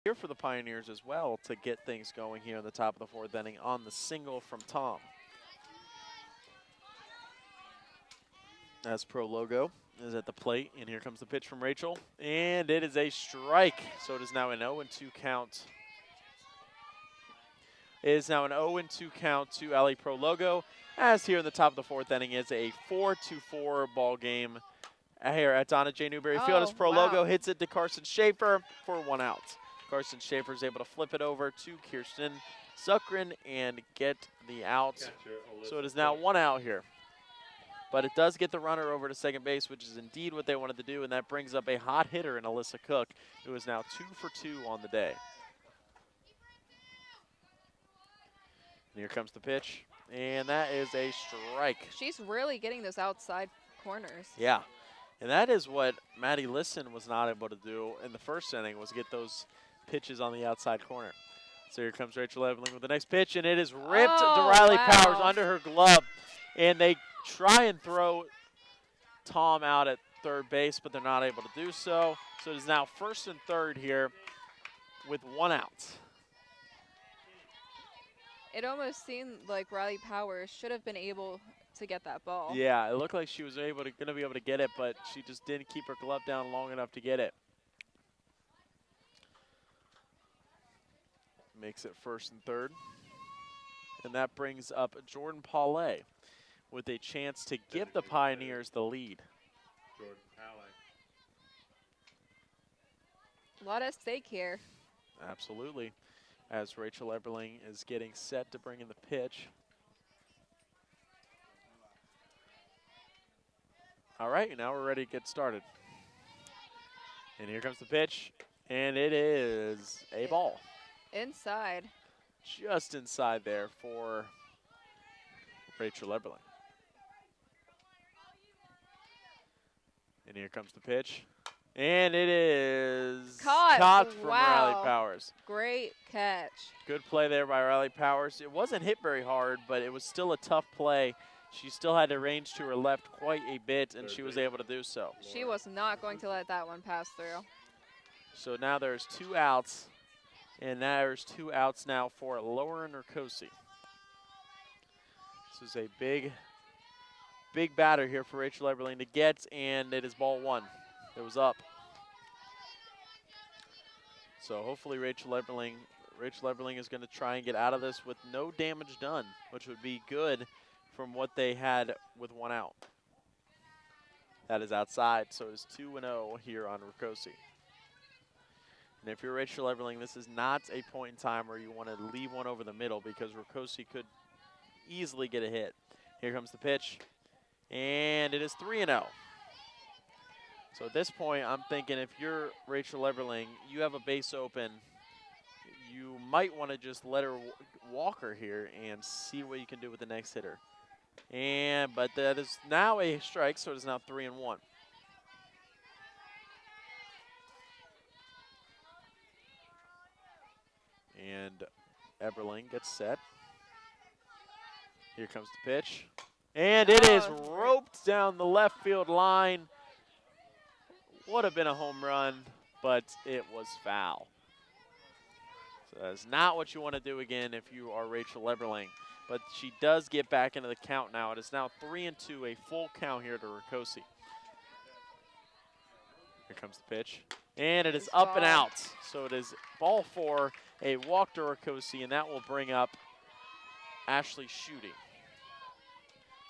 here for the Pioneers as well to get things going here in the top of the fourth inning on the single from Tom. As Pro Logo is at the plate, and here comes the pitch from Rachel, and it is a strike. So it is now an 0-2 count. It is now an 0-2 count to Ali Pro Logo, as here in the top of the fourth inning is a 4-4 ball game here at Donna J. Newberry Field as Pro Logo hits it to Carson Schaefer for 1 out. Carson Schaefer is able to flip it over to Kirsten Zuckren and get the out. So it is now 1 out here. But it does get the runner over to second base, which is indeed what they wanted to do, and that brings up a hot hitter in Alyssa Cook, who is now 2 for 2 on the day. And here comes the pitch, and that is a strike. She's really getting those outside corners. Yeah, and that is what Maddie Lisson was not able to do in the first inning, was get those pitches on the outside corner. So here comes Rachel Eveling with the next pitch, and it is ripped to Riley Powers under her glove, and they try and throw Tom out at third base, but they're not able to do so. So it is now first and third here with 1 out. It almost seemed like Riley Powers should have been able to get that ball. Yeah, it looked like she was going to be able to get it, but she just didn't keep her glove down long enough to get it. Makes it first and third. And that brings up Jordan Paulay with a chance to give the Pioneers the lead. Jordan Paulay. A lot at stake here. Absolutely. As Rachel Eberling is getting set to bring in the pitch. All right, now we're ready to get started. And here comes the pitch, and it is a ball. Inside. Just inside there for Rachel Eberling. And here comes the pitch. And it is caught from Riley Powers. Great catch. Good play there by Riley Powers. It wasn't hit very hard, but it was still a tough play. She still had to range to her left quite a bit, and she was able to do so. She was not going to let that one pass through. So now there's 2 outs, and there's 2 outs now for Lauren Urkosi. This is a big batter here for Rachel Eberling to get, and it is ball 1. It was up. So hopefully Rachel Eberling is going to try and get out of this with no damage done, which would be good from what they had with 1 out. That is outside, so it is 2-0 here on Urkosi. And if you're Rachel Eberling, this is not a point in time where you want to leave one over the middle, because Urkosi could easily get a hit. Here comes the pitch, and it is 3-0. So at this point, I'm thinking if you're Rachel Eberling, you have a base open, you might want to just let her walk her here and see what you can do with the next hitter. But that is now a strike, so it is now 3-1. And Eberling gets set. Here comes the pitch. And it is roped down the left field line. Would have been a home run, but it was foul. So that's not what you want to do again if you are Rachel Eberling. But she does get back into the count now. It is now 3-2, a full count here to Urkosi. Here comes the pitch. And it is up and out. So it is ball 4, a walk to Urkosi, and that will bring up Ashley Schutte.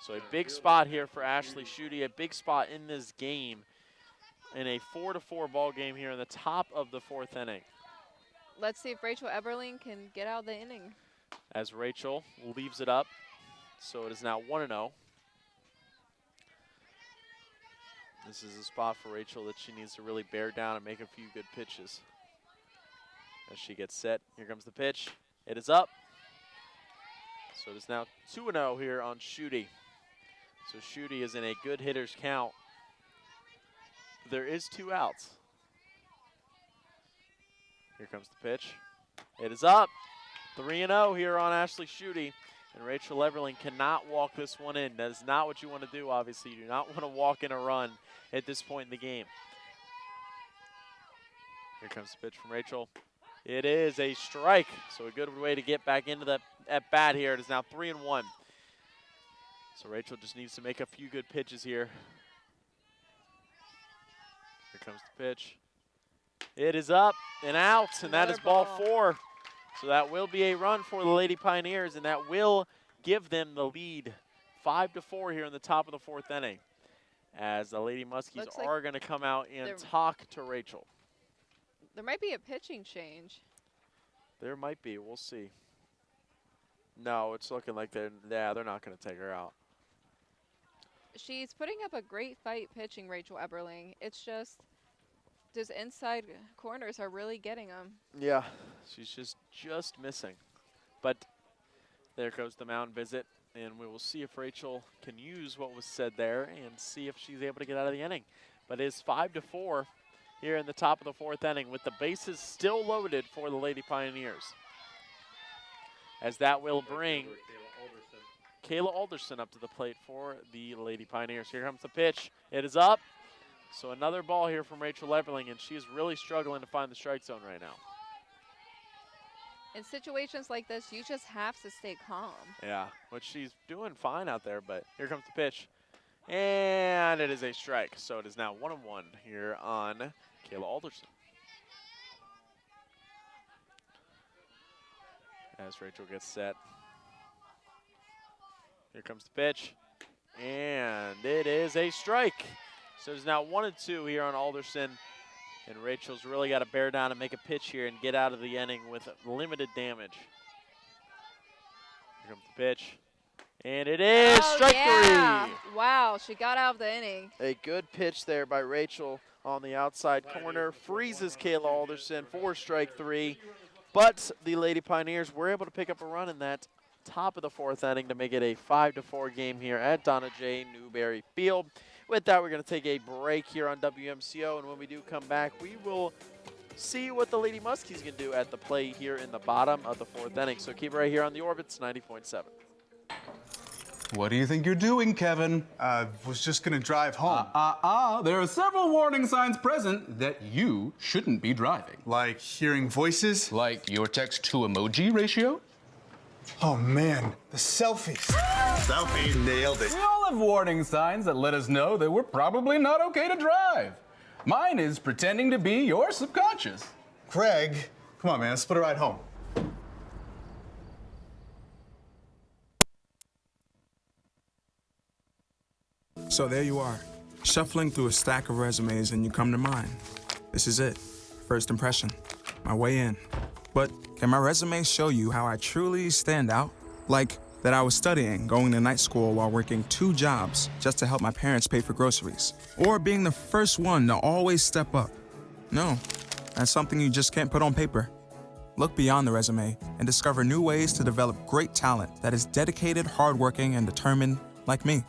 So a big spot here for Ashley Schutte, a big spot in this game. In a 4-4 ball game here in the top of the 4th inning. Let's see if Rachel Eberling can get out of the inning. As Rachel leaves it up, so it is now 1-0. This is a spot for Rachel that she needs to really bear down and make a few good pitches. As she gets set, here comes the pitch. It is up. So it is now 2-0 here on Schutte. So Schutte is in a good hitter's count. There is 2 outs. Here comes the pitch. It is up. 3-0 here on Ashley Schutte. And Rachel Eberling cannot walk this one in. That is not what you want to do, obviously. You do not want to walk in a run at this point in the game. Here comes the pitch from Rachel. It is a strike, so a good way to get back into the at bat here. It is now 3-1. So Rachel just needs to make a few good pitches here. Here comes the pitch. It is up and out, and that is ball 4. So that will be a run for the Lady Pioneers, and that will give them the lead 5-4 here in the top of the 4th inning, as the Lady Muskies are going to come out and talk to Rachel. There might be a pitching change. There might be. We'll see. No, it's looking like they're not going to take her out. She's putting up a great fight pitching, Rachel Eberling. It's just those inside corners are really getting them. Yeah, she's just missing. But there goes the mound visit, and we will see if Rachel can use what was said there and see if she's able to get out of the inning. But it is 5-4 here in the top of the 4th inning with the bases still loaded for the Lady Pioneers. As that will bring Kayla Alderson up to the plate for the Lady Pioneers. Here comes the pitch. It is up. So another ball here from Rachel Everling, and she is really struggling to find the strike zone right now. In situations like this, you just have to stay calm. Yeah, which she's doing fine out there, but here comes the pitch. And it is a strike. So it is now 1-1 here on Kayla Alderson. As Rachel gets set. Here comes the pitch. And it is a strike. So it's now 1-2 here on Alderson. And Rachel's really got to bear down and make a pitch here and get out of the inning with limited damage. Here comes the pitch. And it is strike 3. Wow, she got out of the inning. A good pitch there by Rachel on the outside corner. Freezes Kayla Alderson for strike 3. But the Lady Pioneers were able to pick up a run in that top of the 4th inning to make it a 5-4 game here at Donna J. Newberry Field. With that, we're going to take a break here on WMCO, and when we do come back, we will see what the Lady Muskies can do at the plate here in the bottom of the 4th inning. So keep it right here on the Orbits 90.7. What do you think you're doing, Kevin? Was just gonna drive home. There are several warning signs present that you shouldn't be driving. Like hearing voices? Like your text-to-emoji ratio? Oh man, the selfies. Selfie, nailed it. We all have warning signs that let us know that we're probably not okay to drive. Mine is pretending to be your subconscious. Greg, come on man, let's put a ride home. So there you are, shuffling through a stack of resumes and you come to mine. This is it, first impression, my way in. But can my resume show you how I truly stand out? Like that I was studying, going to night school while working 2 jobs just to help my parents pay for groceries. Or being the first one to always step up. No, that's something you just can't put on paper. Look beyond the resume and discover new ways to develop great talent that is dedicated, hardworking, and determined like me.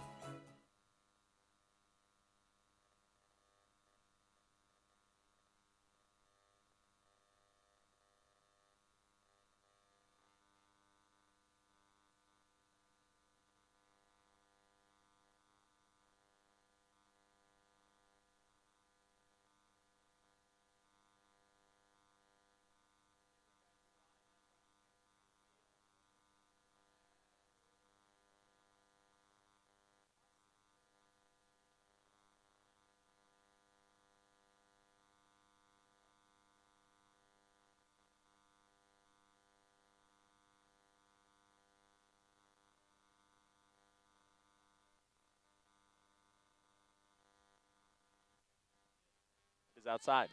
Outside.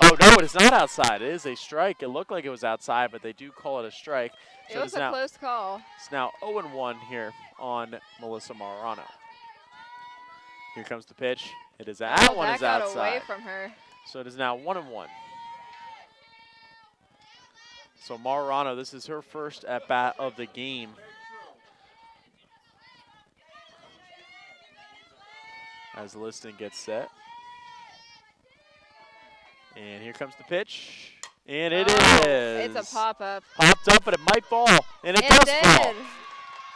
Oh, no, it is not outside. It is a strike. It looked like it was outside, but they do call it a strike. So it was a close call. It's now 0-1 here on Melissa Marano. Here comes the pitch. It is that one is outside. That got away from her. So it is now 1-1. So Marano, this is her first at-bat of the game. As Liston gets set. And here comes the pitch. And it is. It's a pop-up. Popped up, but it might fall. And it does fall.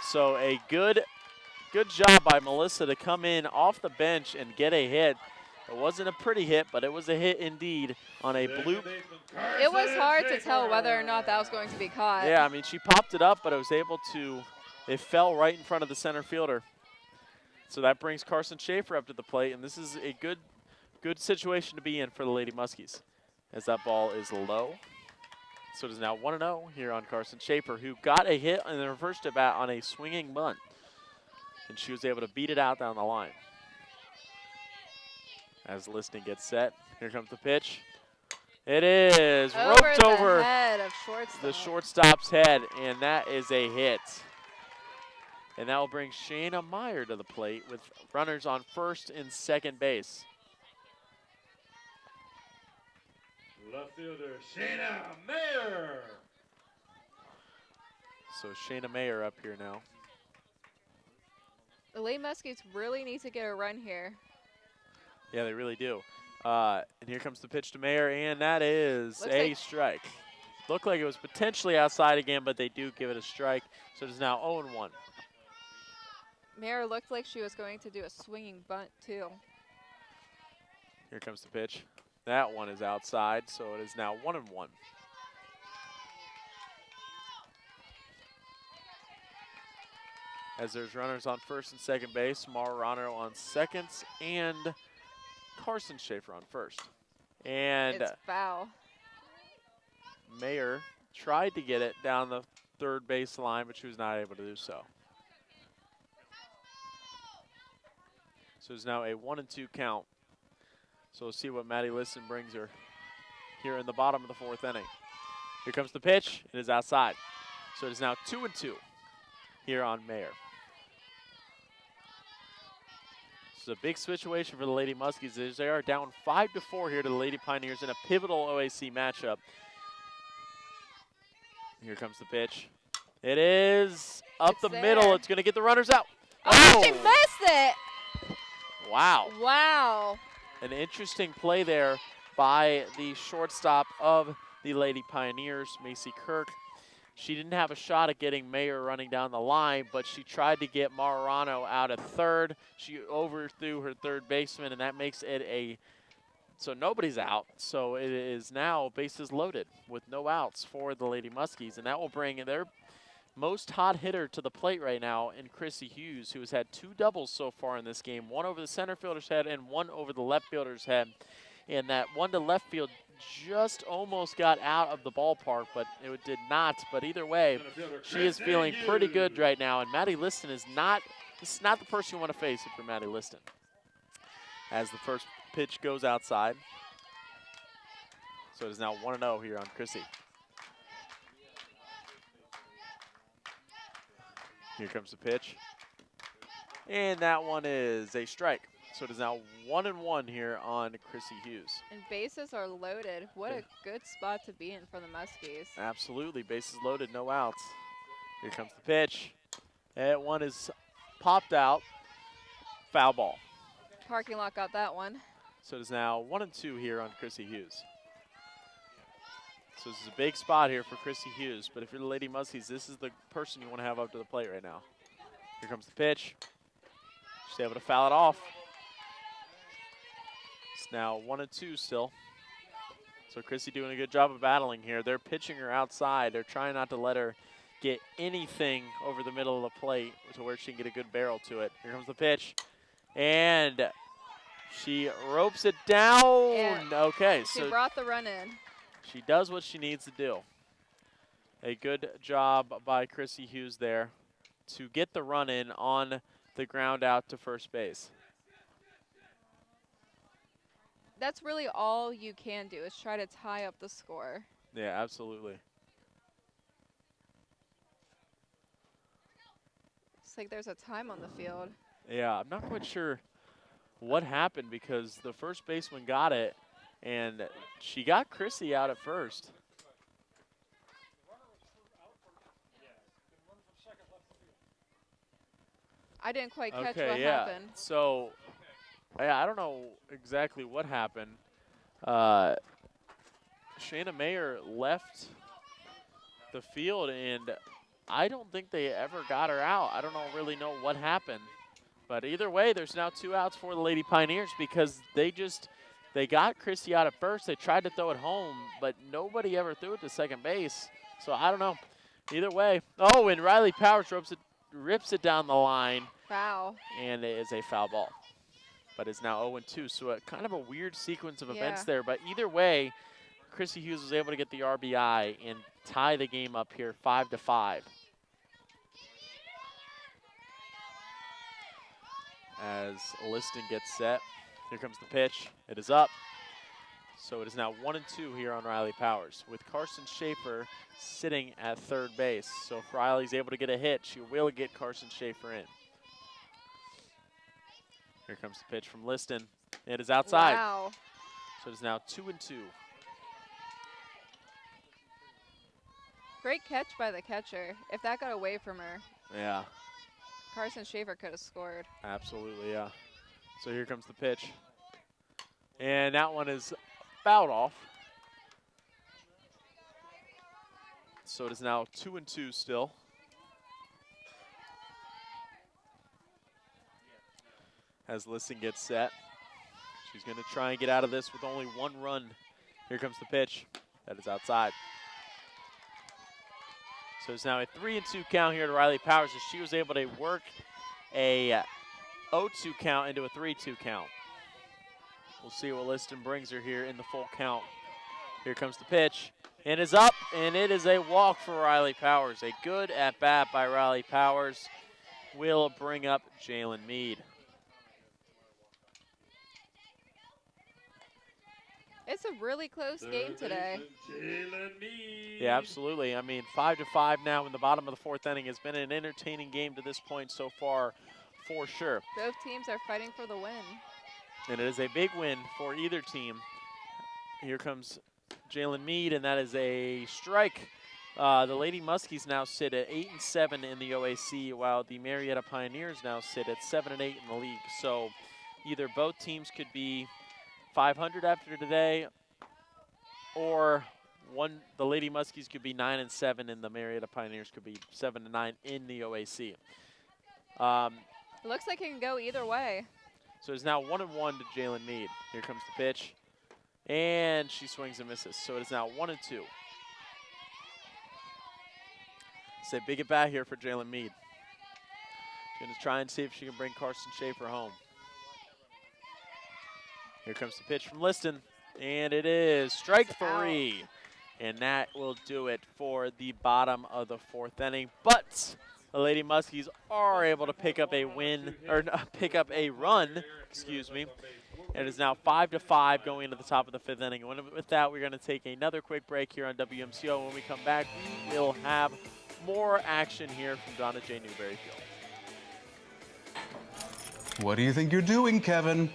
So a good job by Melissa to come in off the bench and get a hit. It wasn't a pretty hit, but it was a hit indeed on a bloop. It was hard to tell whether or not that was going to be caught. Yeah, I mean, she popped it up, but it was able to, it fell right in front of the center fielder. So that brings Carson Schaefer up to the plate, and this is a good situation to be in for the Lady Muskies, as that ball is low. So it is now 1-0 here on Carson Schaefer, who got a hit in her first at bat on a swinging bunt, and she was able to beat it out down the line. As Liston gets set, here comes the pitch. It is roped over the head of shortstop. the shortstop's head, and that is a hit. And that will bring Shayna Meyer to the plate with runners on first and second base. Left fielder, Shayna Mayer. So Shayna Meyer up here now. The Lady Muskies really need to get a run here. Yeah, they really do. And here comes the pitch to Mayer, and that is a strike. Looked like it was potentially outside again, but they do give it a strike. So it is now 0-1. Mayer looked like she was going to do a swinging bunt, too. Here comes the pitch. That one is outside, so it is now 1-1. As there's runners on first and second base, Marano on second, and Carson Schaefer on first. And It's foul. Mayer tried to get it down the third base line, but she was not able to do so. So it's now a 1-2 count. So we'll see what Maddie Liston brings her here in the bottom of the fourth inning. Here comes the pitch. It is outside. So it is now 2-2 here on Mayer. This is a big situation for the Lady Muskies as they are down 5-4 here to the Lady Pioneers in a pivotal OAC matchup. Here comes the pitch. It is up the middle. It's going to get the runners out. Oh, she missed it. Wow. Wow. An interesting play there by the shortstop of the Lady Pioneers, Macy Kirk. She didn't have a shot at getting Mayer running down the line, but she tried to get Marano out at third. She overthrew her third baseman, and that makes it so nobody's out. So it is now bases loaded with no outs for the Lady Muskies, and that will bring their most hot hitter to the plate right now in Chrissy Hughes, who has had 2 doubles so far in this game, one over the center fielder's head and one over the left fielder's head. And that one to left field just almost got out of the ballpark, but it did not. But either way, she is feeling pretty good right now. And Maddie Liston this is not the person you want to face if you're Maddie Liston. As the first pitch goes outside. So it is now 1-0 here on Chrissy. Here comes the pitch. And that one is a strike. So it is now 1-1 here on Chrissy Hughes. And bases are loaded. What a good spot to be in for the Muskies. Absolutely. Bases loaded, no outs. Here comes the pitch. That one is popped out. Foul ball. Parking lot got that one. So it is now 1-2 here on Chrissy Hughes. So this is a big spot here for Chrissy Hughes, but if you're the Lady Muskies, this is the person you want to have up to the plate right now. Here comes the pitch. She's able to foul it off. It's now 1-2 still. So Chrissy doing a good job of battling here. They're pitching her outside. They're trying not to let her get anything over the middle of the plate to where she can get a good barrel to it. Here comes the pitch. And she ropes it down. And okay, she so brought the run in. she does what she needs to do. A good job by Chrissy Hughes there to get the run in on the ground out to first base. That's really all you can do is try to tie up the score. Yeah, absolutely. It's like there's a time on the field. Yeah, I'm not quite sure what happened because the first baseman got it, and she got Chrissy out at first. I didn't quite catch what happened. So, yeah, I don't know exactly what happened. Shayna Mayer left the field, and I don't think they ever got her out. I don't really know what happened. But either way, there's now 2 outs for the Lady Pioneers because they got Christie out at first. They tried to throw it home, but nobody ever threw it to second base. So I don't know. Either way. Oh, and Riley Powers rips it down the line. Foul. And it is a foul ball. But it's now 0-2. So kind of a weird sequence of events there. But either way, Chrissy Hughes was able to get the RBI and tie the game up here 5-5. As Liston gets set, here comes the pitch. It is up. So it is now 1-2 here on Riley Powers with Carson Schaefer sitting at third base. So if Riley's able to get a hit, she will get Carson Schaefer in. Here comes the pitch from Liston. It is outside. Wow. So it is now 2-2. Great catch by the catcher. If that got away from her, Yeah, Carson Schaefer could have scored. absolutely, yeah. So here comes the pitch. And that one is fouled off. So it is now 2-2 still. As Liston gets set. She's going to try and get out of this with only 1 run. Here comes the pitch. That is outside. So it's now a 3-2 count here to Riley Powers as she was able to work a 0-2 count into a 3-2 count. We'll see what Liston brings her here in the full count. Here comes the pitch. And it's up, and it is a walk for Riley Powers. A good at-bat by Riley Powers will bring up Jalen Mead. It's a really close game today. Yeah, absolutely. I mean, 5-5 now in the bottom of the 4th inning has been an entertaining game to this point so far, for sure. Both teams are fighting for the win. And it is a big win for either team. Here comes Jalen Mead, and that is a strike. The Lady Muskies now sit at 8-7 in the OAC, while the Marietta Pioneers now sit at 7-8 in the league. So either both teams could be 500 after today, or the Lady Muskies could be 9-7, and the Marietta Pioneers could be 7-9 in the OAC. It looks like it can go either way. So it's now 1-1 to Jalen Mead. Here comes the pitch, and she swings and misses. So it is now 1-2. It's a big at bat here for Jalen Mead. She's going to try and see if she can bring Carson Schaefer home. Here comes the pitch from Liston, and it is strike 3. And that will do it for the bottom of the 4th inning. But the Lady Muskies are able to pick up a win, or pick up a run, excuse me. It is now 5-5 going into the top of the 5th inning. And with that, we're going to take another quick break here on WMCO. When we come back, we will have more action here from Donna J. Newberry Field. What do you think you're doing, Kevin?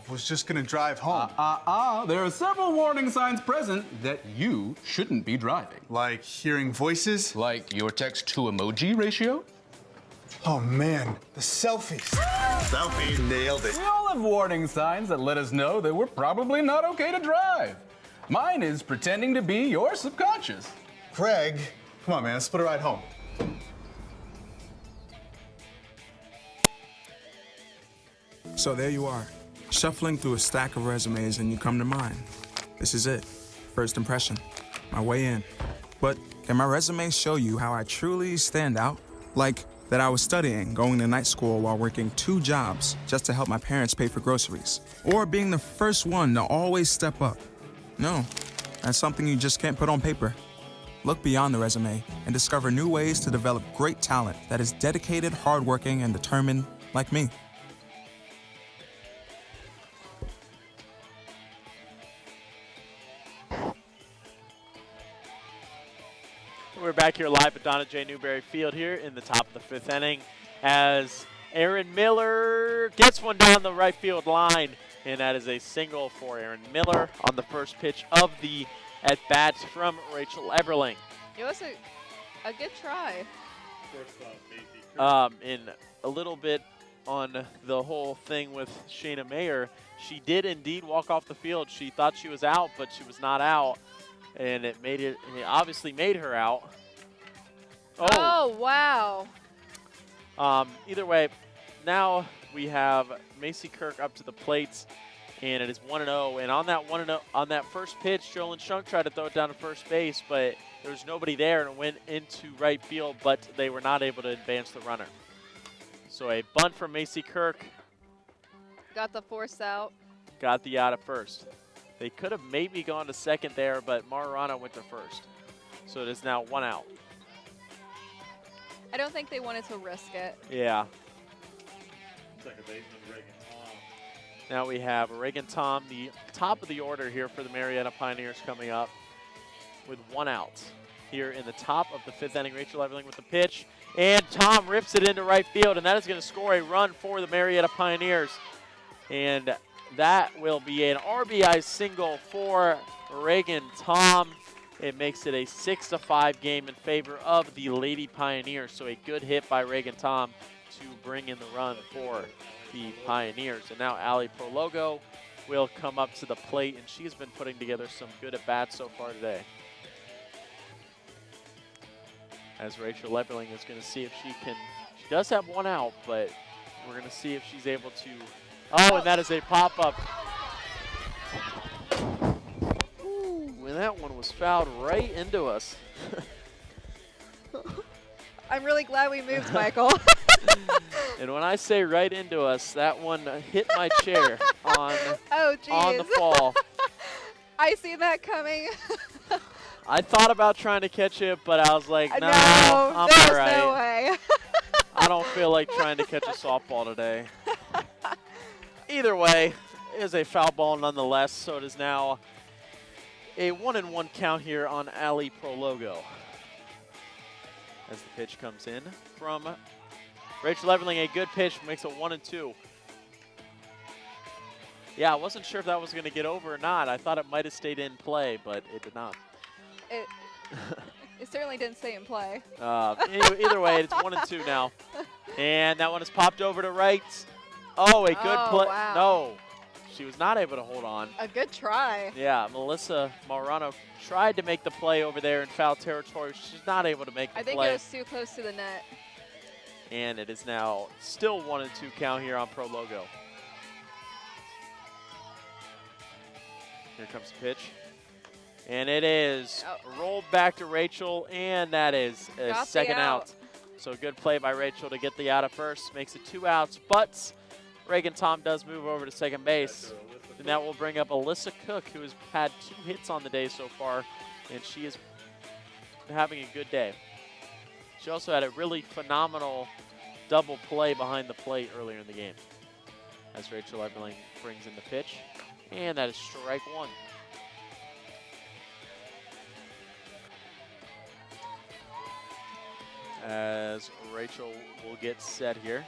Was just gonna drive home. There are several warning signs present that you shouldn't be driving. Like hearing voices. Like your text-to-emoji ratio? Oh man, the selfies. Selfie. Nailed it. We all have warning signs that let us know that we're probably not okay to drive. Mine is pretending to be your subconscious. Craig, come on man, let's split a ride home. So there you are, shuffling through a stack of resumes and you come to mine. This is it, first impression, my way in. But can my resume show you how I truly stand out? Like that I was studying, going to night school while working 2 jobs just to help my parents pay for groceries. Or being the first one to always step up. No, that's something you just can't put on paper. Look beyond the resume and discover new ways to develop great talent that is dedicated, hardworking, and determined like me. We're back here live at Donna J. Newberry Field here in the top of the 5th inning as Aaron Miller gets one down the right field line, and that is a single for Aaron Miller on the first pitch of the at-bat from Rachel Eberling. It was a good try. In a little bit on the whole thing with Shayna Mayer, she did indeed walk off the field. She thought she was out, but she was not out. And it obviously made her out. Oh wow. Either way, now we have Macy Kirk up to the plate, and it is 1-0. And on that 1-0, on that first pitch, Jolyn Shunk tried to throw it down to first base, but there was nobody there, and it went into right field, but they were not able to advance the runner. So a bunt from Macy Kirk. Got the force out. Got the out at first. They could have maybe gone to second there, but Marietta went to first. So it is now 1 out. I don't think they wanted to risk it. Yeah. Second baseman Reagan Tom. Now we have Reagan Tom, the top of the order here for the Marietta Pioneers coming up with 1 out. Here in the top of the 5th inning, Rachel Everling with the pitch. And Tom rips it into right field, and that is going to score a run for the Marietta Pioneers. And that will be an RBI single for Reagan Tom. It makes it a 6-5 game in favor of the Lady Pioneers. So a good hit by Reagan Tom to bring in the run for the Pioneers. And now Allie Prologo will come up to the plate, and she's been putting together some good at-bats so far today. As Rachel Eberling is going to see if she does have 1 out, but we're going to see if she's able to. Oh, and that is a pop-up. Ooh, and that one was fouled right into us. I'm really glad we moved, Michael. And when I say right into us, that one hit my chair on the fall. I see that coming. I thought about trying to catch it, but I was like, no, I'm there's all right. No way. I don't feel like trying to catch a softball today. Either way, it is a foul ball nonetheless, so it is now a 1-1 count here on Allie Prologo. As the pitch comes in from Rachel Everling, a good pitch, makes it 1-2. Yeah, I wasn't sure if that was going to get over or not. I thought it might have stayed in play, but it did not. It certainly didn't stay in play. Either way, it's 1-2 now. And that one is popped over to right. Oh, a good play. Wow. No, she was not able to hold on. A good try. Yeah, Melissa Marano tried to make the play over there in foul territory. She's not able to make the play. I think it was too close to the net. And it is now still 1-2 count here on Prologo. Here comes the pitch. And it is rolled back to Rachel, and that is a second out. So good play by Rachel to get the out at first. Makes it 2 outs, but Reagan Tom does move over to second base. And that will bring up Alyssa Cook, who has had 2 hits on the day so far, and she is having a good day. She also had a really phenomenal double play behind the plate earlier in the game. As Rachel Everling brings in the pitch, and that is strike 1. As Rachel will get set here.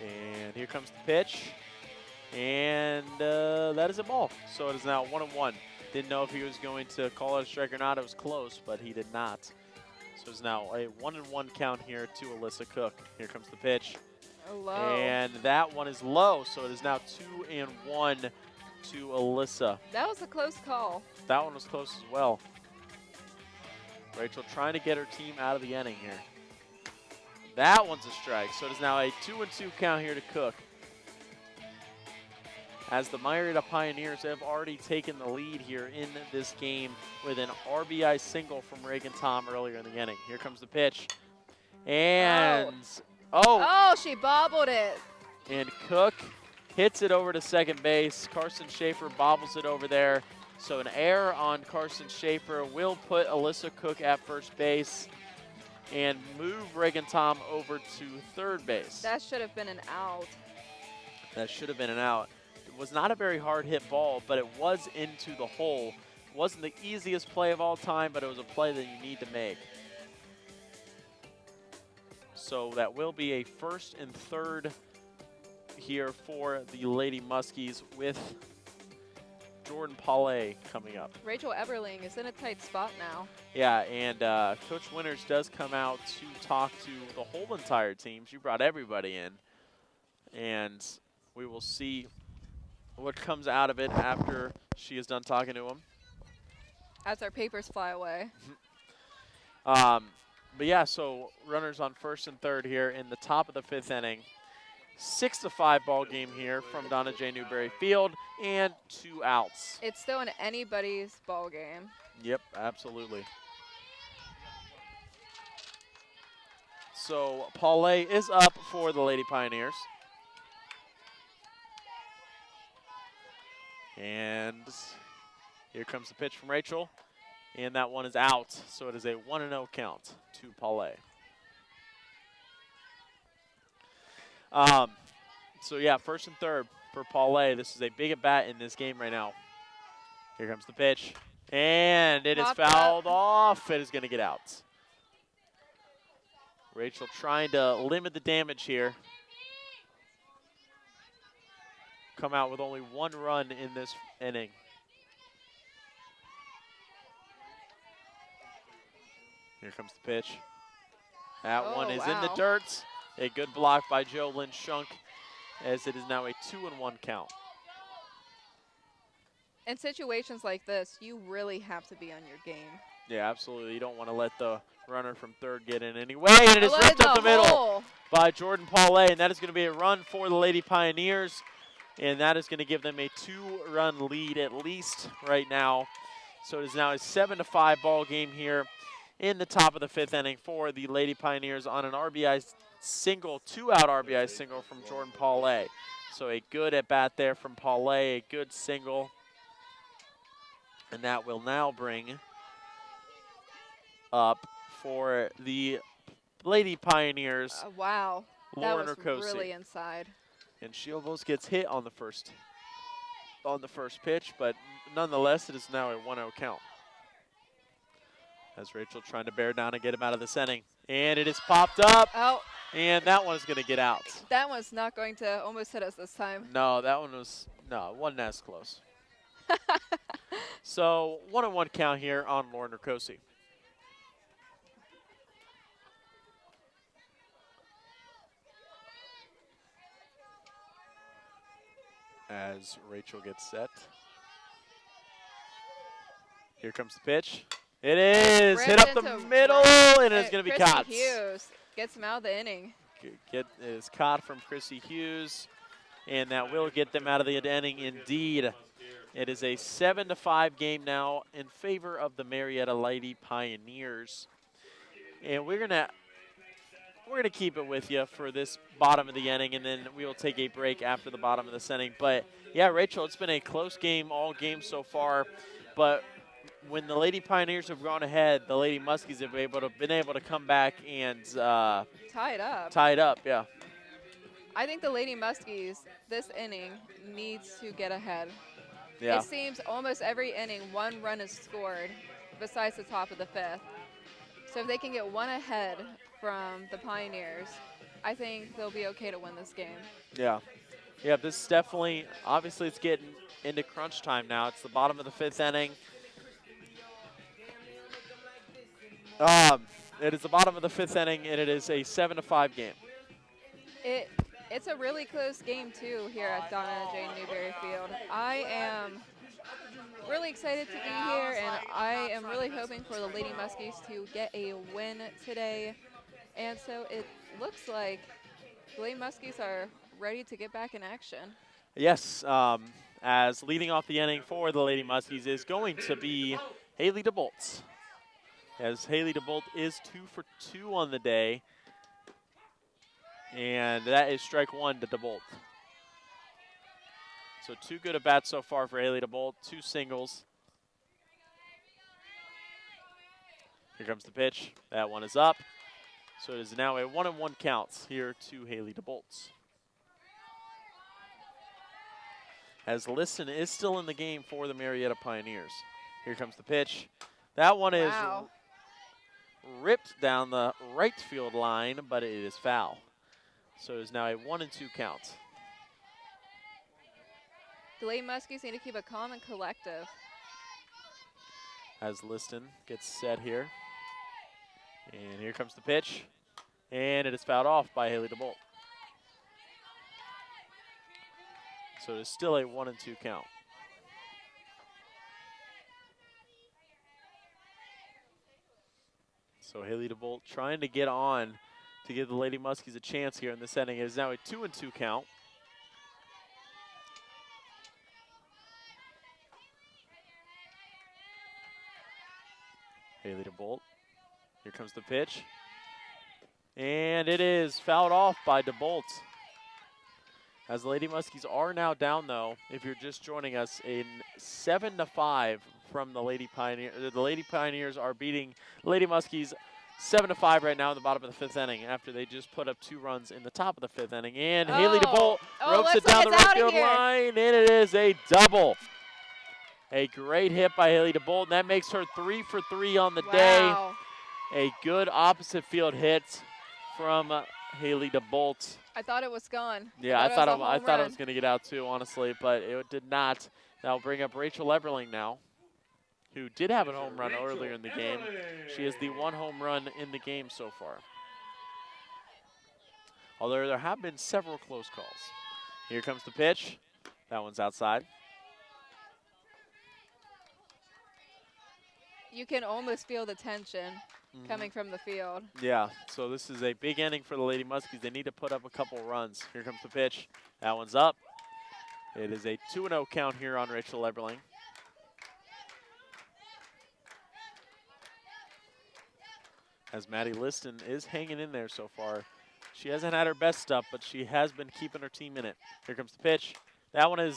And here comes the pitch. And that is a ball. So it is now 1-1. Didn't know if he was going to call it a strike or not. It was close, but he did not. So it's now a 1-1 count here to Alyssa Cook. Here comes the pitch. Low. And that one is low. So it is now 2-1 to Alyssa. That was a close call. That one was close as well. Rachel trying to get her team out of the inning here. That one's a strike. So it is now a 2-2 count here to Cook. As the Marietta Pioneers have already taken the lead here in this game with an RBI single from Reagan Tom earlier in the inning. Here comes the pitch. And, oh, she bobbled it. And Cook hits it over to second base. Carson Schaefer bobbles it over there. So an error on Carson Schaefer will put Alyssa Cook at first base and move Reagan Tom over to third base. That should have been an out. That should have been an out. It was not a very hard hit ball, but it was into the hole. It wasn't the easiest play of all time, but it was a play that you need to make. So that will be a first and third here for the Lady Muskies with Jordan Paulay coming up. Rachel Everling is in a tight spot now. Yeah, and Coach Winters does come out to talk to the whole entire team. She brought everybody in, and we will see what comes out of it after she is done talking to them. As our papers fly away. But yeah, so runners on first and third here in the top of the 5th inning. 6-5 ball game here from Donna J. Newberry Field, and 2 outs. It's still an anybody's ball game. Yep, absolutely. So Paulay is up for the Lady Pioneers. And here comes the pitch from Rachel. And that one is out. So it is a 1-0 count to Paulay. So yeah, first and third for Paulay. This is a big at bat in this game right now. Here comes the pitch. And it is Popped fouled up. off. It is going to get out. Rachel trying to limit the damage here. Come out with only 1 run in this inning. Here comes the pitch. That one is in the wow. dirt. A good block by Jo Lynn Shunk, as it is now a 2-1 count. In situations like this, you really have to be on your game. Yeah, absolutely. You don't want to let the runner from third get in anyway. And it is Look at ripped up the middle hole. by Jordan Paulay, and that is going to be a run for the Lady Pioneers. And that is going to give them a 2-run lead at least right now. So it is now a 7-5 ball game here in the top of the 5th inning for the Lady Pioneers on an RBI single, 2-out RBI single from Jordan Paulay. So a good at bat there from Paulay, a good single. And that will now bring up for the Lady Pioneers, Wow. Lauren That was Urkosi. really inside. And Shielvos gets hit on the first pitch, but nonetheless, it is now a 1-0 count. As Rachel trying to bear down and get him out of this inning. And it is popped up, Oh, and that one is going to get out. that one's not going to almost hit us this time. No, that one was, no, it wasn't as close. So 1-1 count here on Lauren Urkosi. As Rachel gets set. Here comes the pitch. It is hit up the Ripped into middle, right. and it's going to be Chrissy caught. Hughes gets him out of the inning. It is caught from Chrissy Hughes, and that will get them out of the inning indeed. It is a 7-5 game now in favor of the Marietta Lady Pioneers. And we're gonna keep it with you for this bottom of the inning, and then we will take a break after the bottom of this inning. But yeah, Rachel, it's been a close game all game so far. But when the Lady Pioneers have gone ahead, the Lady Muskies have been able to come back and Tie it up. tie it up. Yeah. I think the Lady Muskies this inning needs to get ahead. Yeah. It seems almost every inning 1 run is scored besides the top of the 5th. So if they can get 1 ahead from the Pioneers, I think they'll be okay to win this game. Yeah. Yeah, this is definitely, obviously it's getting into crunch time now. It's the bottom of the 5th inning. It is the bottom of the 5th inning, and it is a 7-5 game. It's a really close game, too, here at Donna J. Newberry Field. I am really excited to be here, and I am really hoping for the Lady Muskies to get a win today. And so it looks like the Lady Muskies are ready to get back in action. Yes, as leading off the inning for the Lady Muskies is going to be Haley DeBolt. As Haley DeBolt is 2 for 2 on the day. And that is strike 1 to DeBolt. So 2 good at bats so far for Haley DeBolt, 2 singles. Here comes the pitch. That one is up. So it is now a 1-1 count here to Haley DeBolt. As Liston is still in the game for the Marietta Pioneers. Here comes the pitch. That one is ripped down the right field line, but it is foul. So it is now a 1-2 count. The Lady Muskies need to keep it calm and collective. As Liston gets set here. And here comes the pitch. And it is fouled off by Haley DeBolt. So it is still a 1-2 count. So Haley DeBolt trying to get on to give the Lady Muskies a chance here in this inning. It is now a 2-2 count. Haley DeBolt. Here comes the pitch. And it is fouled off by DeBolt. As the Lady Muskies are now down, though, if you're just joining us, in 7-5 from the Lady Pioneers. The Lady Pioneers are beating the Lady Muskies 7-5 right now in the bottom of the 5th inning after they just put up 2 runs in the top of the 5th inning. And Haley DeBolt ropes it down the right field line, and it is a double. A great hit by Haley DeBolt, and that makes her 3 for 3 on the day. A good opposite field hit from Haley DeBolt. I thought it was gone. Yeah, I thought it was going to get out too, honestly, but it did not. That'll bring up Rachel Everling now, who did have a home run earlier in the game. She has the 1 home run in the game so far. Although there have been several close calls. Here comes the pitch. That one's outside. You can almost feel the tension coming from the field. Yeah, so this is a big inning for the Lady Muskies. They need to put up a couple runs. Here comes the pitch. That one's up. It is a 2-0 count here on Rachel Everling. As Maddie Liston is hanging in there so far. She hasn't had her best stuff, but she has been keeping her team in it. Here comes the pitch. That one is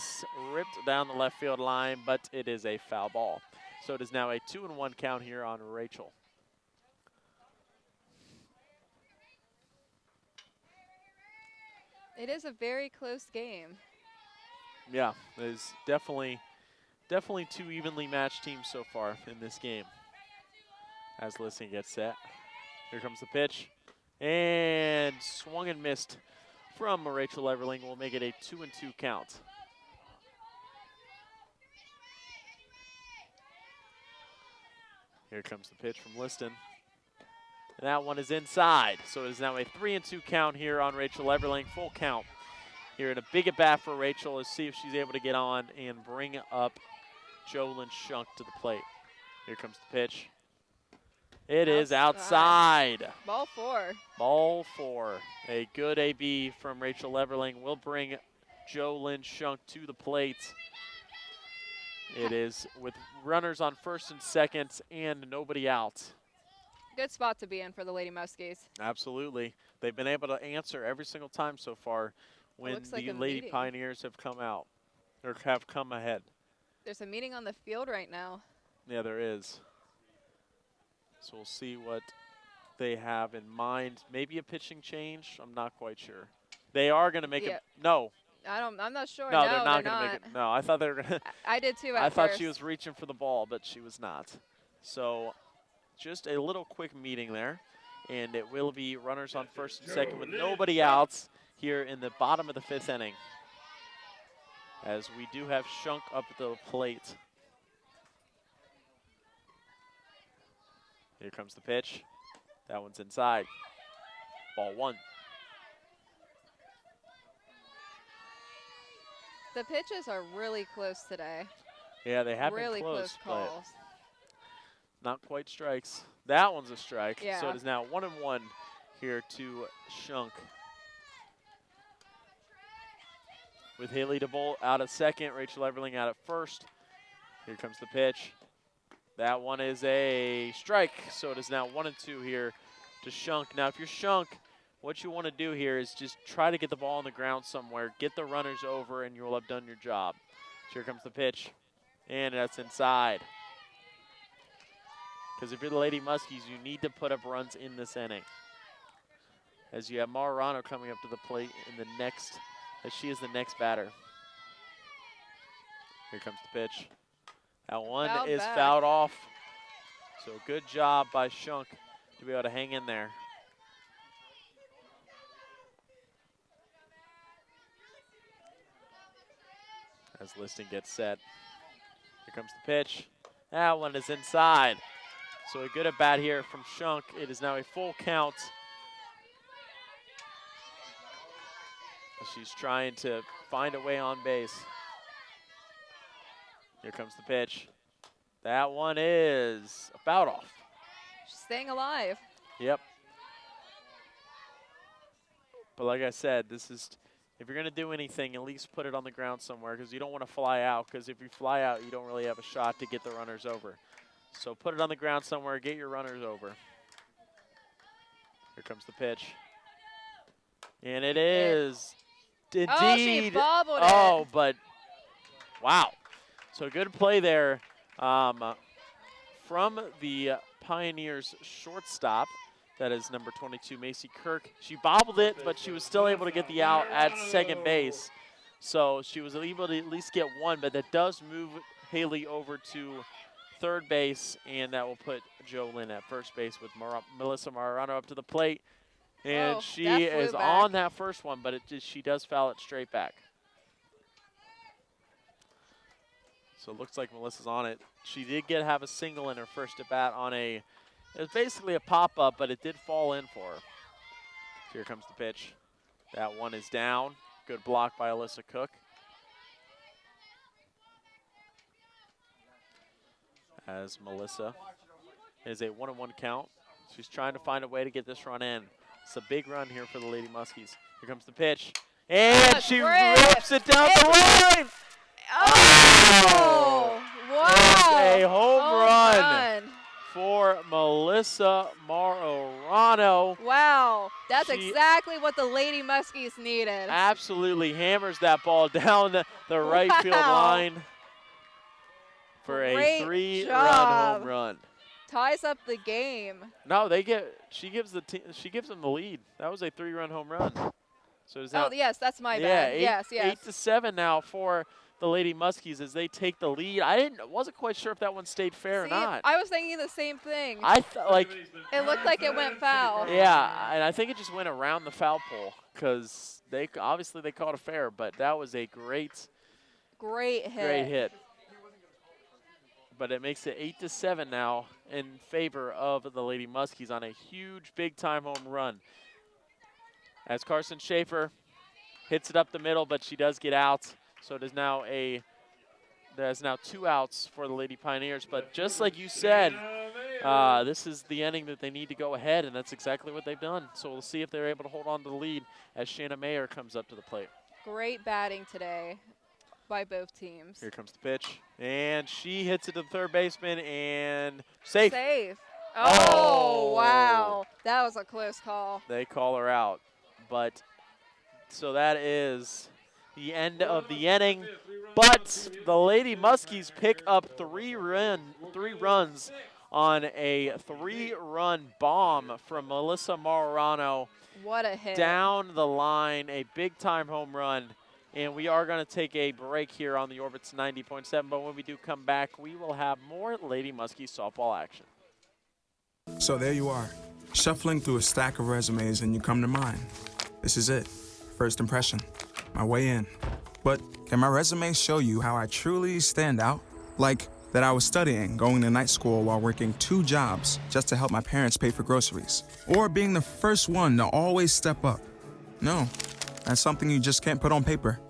ripped down the left field line, but it is a foul ball. So it is now a 2-1 count here on Rachel. It is a very close game. Yeah, it is definitely 2 evenly matched teams so far in this game. As Liston gets set. Here comes the pitch. And swung and missed from Rachel Everling. Will make it a 2-2 count. Here comes the pitch from Liston. And that one is inside. So it is now a 3-2 count here on Rachel Everling. Full count here in a big at bat for Rachel. Let's see if she's able to get on and bring up Jolyn Shunk to the plate. Here comes the pitch. It is outside. Ball 4. Ball 4. A good AB from Rachel Everling will bring Jolyn Shunk to the plate. It is with runners on first and second and nobody out. Good spot to be in for the Lady Muskies. Absolutely. They've been able to answer every single time so far when the Lady Pioneers have come out or have come ahead. There's a meeting on the field right now. Yeah, there is. So we'll see what they have in mind. Maybe a pitching change. I'm not quite sure. They are going to make it. No. I'm not sure. No, they're not going to make it. No, I thought they were going to. I did too I thought she was reaching for the ball, but she was not. So just a little quick meeting there. And it will be runners on first and second with nobody outs here in the bottom of the 5th inning. As we do have Shunk up at the plate. Here comes the pitch. That one's inside. Ball 1. The pitches are really close today. Yeah, they have really been close calls. But not quite strikes. That one's a strike. Yeah. So it is now 1-1 here to Shunk. With Haley DeBolt out at second, Rachel Everling out at first. Here comes the pitch. That one is a strike, so it is now 1-2 here to Shunk. Now, if you're Shunk, what you want to do here is just try to get the ball on the ground somewhere, get the runners over, and you'll have done your job. So here comes the pitch, and that's inside. Because if you're the Lady Muskies, you need to put up runs in this inning. As you have Marano coming up to the plate in the next, as she is the next batter. Here comes the pitch. That one is fouled off. So good job by Shunk to be able to hang in there. As Liston gets set. Here comes the pitch. That one is inside. So a good at bat here from Shunk. It is now a full count. She's trying to find a way on base. Here comes the pitch. That one is about off. staying alive. Yep. But like I said, this is, if you're going to do anything, at least put it on the ground somewhere because you don't want to fly out, because if you fly out, you don't really have a shot to get the runners over. So put it on the ground somewhere, get your runners over. Here comes the pitch. And it is indeed. Oh, she bobbled it. Oh, but wow. So good play there from the Pioneers shortstop. That is number 22, Macy Kirk. She bobbled it, but she was still able to get the out at second base. So she was able to at least get one, but that does move Haley over to third base, and that will put Jo Lynn at first base with Melissa Marano up to the plate. And she is back on that first one, but she does foul it straight back. So it looks like Melissa's on it. She did have a single in her first at bat on it was basically a pop-up, but it did fall in for her. So here comes the pitch. That one is down. Good block by Alyssa Cook. As Melissa is a 1-1 count. She's trying to find a way to get this run in. It's a big run here for the Lady Muskies. Here comes the pitch. And she rips it down the line. Oh! Wow! A home run for Melissa Marano. Wow, that's exactly what the Lady Muskies needed. Absolutely hammers that ball down the right field line for a 3-run home run. Ties up the game. No, she gives them the lead. That was a 3-run home run. So it's now, yes, that's my bad. Yes. 8-7 now for the Lady Muskies as they take the lead. I wasn't quite sure if that one stayed fair or not. I was thinking the same thing. It looked like it went foul. Yeah, and I think it just went around the foul pole because they called it fair, but that was a great hit. But it makes it 8-7 now in favor of the Lady Muskies on a huge big-time home run. As Carson Schaefer hits it up the middle, but she does get out. So it is now there's now 2 outs for the Lady Pioneers. But just like you said, this is the inning that they need to go ahead, and that's exactly what they've done. So we'll see if they're able to hold on to the lead as Shanna Mayer comes up to the plate. Great batting today by both teams. Here comes the pitch, and she hits it to the third baseman, and safe. Oh, wow. That was a close call. They call her out. But so that is the end of the inning. But the Lady Muskies pick up 3 runs on a 3-run bomb from Melissa Marano. What a hit. Down the line, a big-time home run. And we are going to take a break here on the Orbits 90.7. But when we do come back, we will have more Lady Muskies softball action. So there you are, shuffling through a stack of resumes and you come to mine. This is it, first impression, my way in. But can my resume show you how I truly stand out? Like that I was studying, going to night school while working 2 jobs just to help my parents pay for groceries. Or being the first one to always step up. No, that's something you just can't put on paper.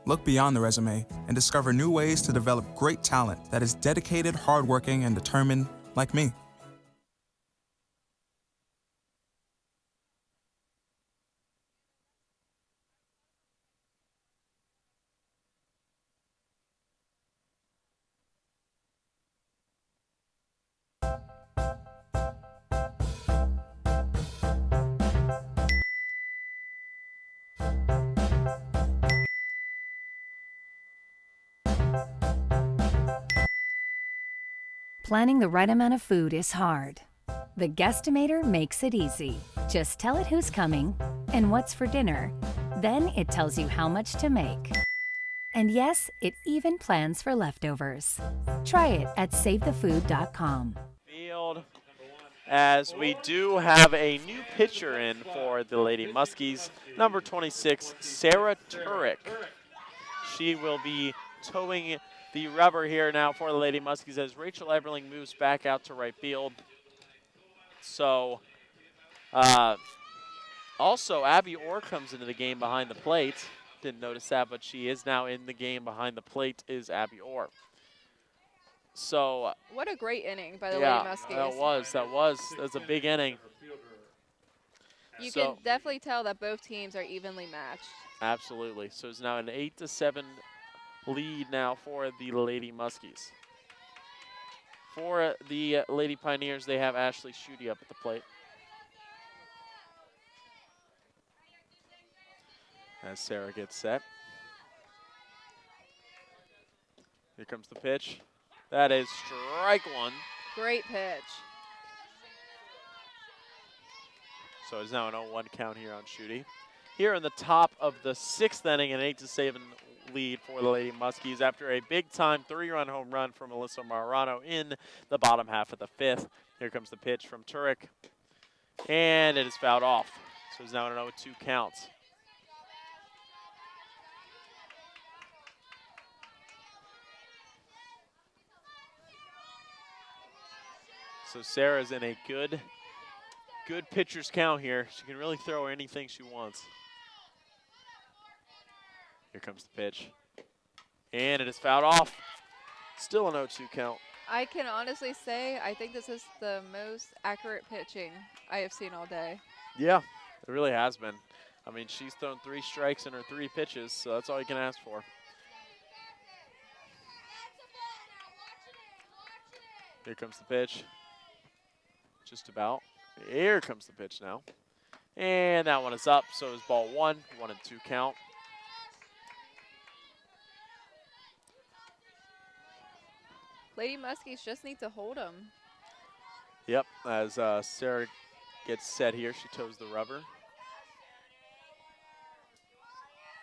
Look beyond the resume and discover new ways to develop great talent that is dedicated, hardworking, and determined like me. Planning the right amount of food is hard. The Guestimator makes it easy. Just tell it who's coming and what's for dinner. Then it tells you how much to make. And yes, it even plans for leftovers. Try it at SaveTheFood.com. Field, as we do have a new pitcher in for the Lady Muskies, number 26, Sarah Turek. She will be towing the rubber here now for the Lady Muskies as Rachel Everling moves back out to right field. So, also Abby Orr comes into the game behind the plate. Didn't notice that, but she is now in the game behind the plate is Abby Orr. So What a great inning by the yeah, Lady Muskies. that's a big inning. You So- can definitely tell that both teams are evenly matched. Absolutely. So it's now an 8-7 lead now for the Lady Muskies. For the Lady Pioneers, they have Ashley Schutte up at the plate. As Sarah gets set. Here comes the pitch. That is strike one. Great pitch. So it's now an 0-1 count here on Schutte. Here in the top of the 6th inning, an 8-7 lead for the Lady Muskies after a big-time 3-run home run from Melissa Marano in the bottom half of the 5th. Here comes the pitch from Turek, and it is fouled off. So it's now an 0-2 count. So Sarah's in a good pitcher's count here. She can really throw anything she wants. Here comes the pitch. And it is fouled off. Still an 0-2 count. I can honestly say I think this is the most accurate pitching I have seen all day. Yeah, it really has been. I mean, she's thrown 3 strikes in her 3 pitches, so that's all you can ask for. Here comes the pitch. Just about. Here comes the pitch now. And that one is up, so is ball 1, 1-2 count. Lady Muskies just need to hold them. Yep, as Sarah gets set here, she toes the rubber.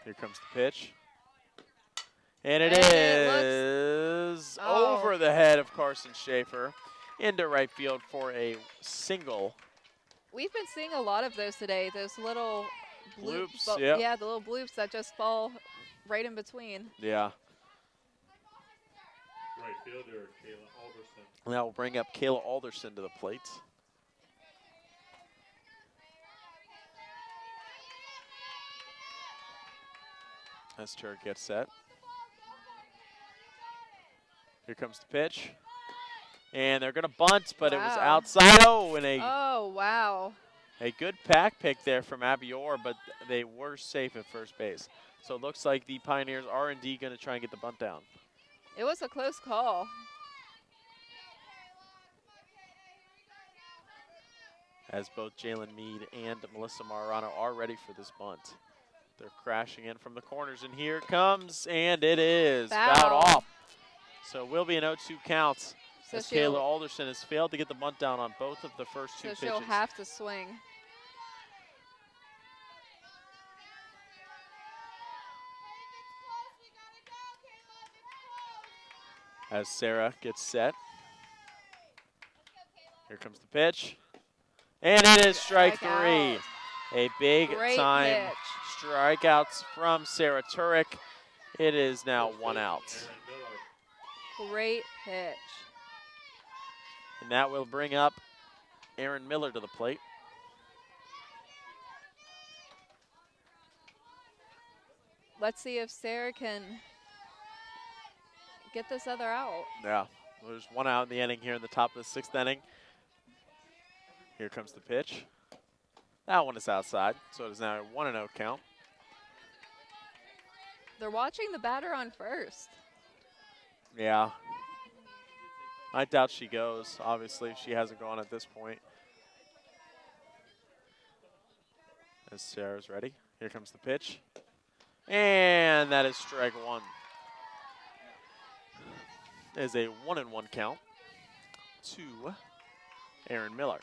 Here comes the pitch. And it is over the head of Carson Schaefer into right field for a single. We've been seeing a lot of those today, those little Bloops, bloops. yep. Yeah, the little bloops that just fall right in between. Yeah. Right fielder, Kayla Alderson. That will bring up Kayla Alderson to the plate. As Turk gets set. Here comes the pitch. And they're going to bunt, but it was Wow. outside. Oh, and Oh, wow. a good pack pick there from Abby Orr, but they were safe at first base. So it looks like the Pioneers are indeed going to try and get the bunt down. It was a close call. As both Jalen Mead and Melissa Marano are ready for this bunt. They're crashing in from the corners, and here it comes, and it is fouled off. So it will be an 0-2 count. So As Kayla Alderson has failed to get the bunt down on both of the first 2 pitches. she'll have to swing. As Sarah gets set. Here comes the pitch. And it is strike 3. Strikeout. A big Great time pitch. strikeouts from Sarah Turek. It is now 1 out. Great pitch. And that will bring up Aaron Miller to the plate. Let's see if Sarah can get this other out. Yeah, there's 1 out in the inning here in the top of the 6th inning. Here comes the pitch. That one is outside, so it is now a 1-0 count. They're watching the batter on first. Yeah. I doubt she goes, obviously, if she hasn't gone at this point. As Sarah's ready. Here comes the pitch. And that is strike 1. It is a 1-1 count to Aaron Miller.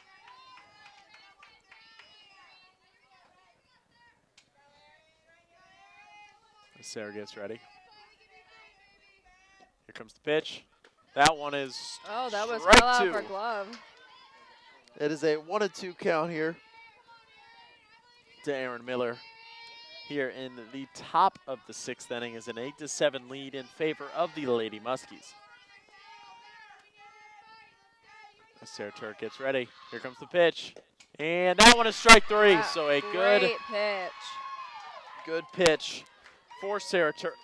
As Sarah gets ready. Here comes the pitch. That one is Oh, that was strike well out 2. of her glove. It is a 1-2 count here to Aaron Miller. Here in the top of the 6th inning is an 8-7 lead in favor of the Lady Muskies. As Sarah Turk gets ready, here comes the pitch. And that one is strike 3, so a Great pitch. good pitch for Sarah Turk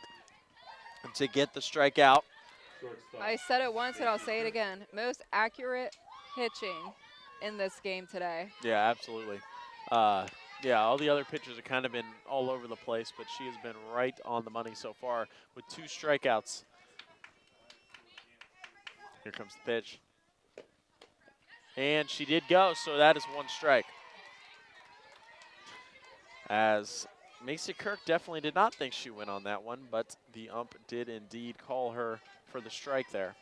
to get the strikeout. Shortstop. I said it once and I'll say it again. Most accurate pitching in this game today. Yeah, absolutely. Yeah, all the other pitchers have kind of been all over the place, but she has been right on the money so far with 2 strikeouts. Here comes the pitch. And she did go, so that is 1 strike. As Macy Kirk definitely did not think she went on that one, but the ump did indeed call her for the strike there.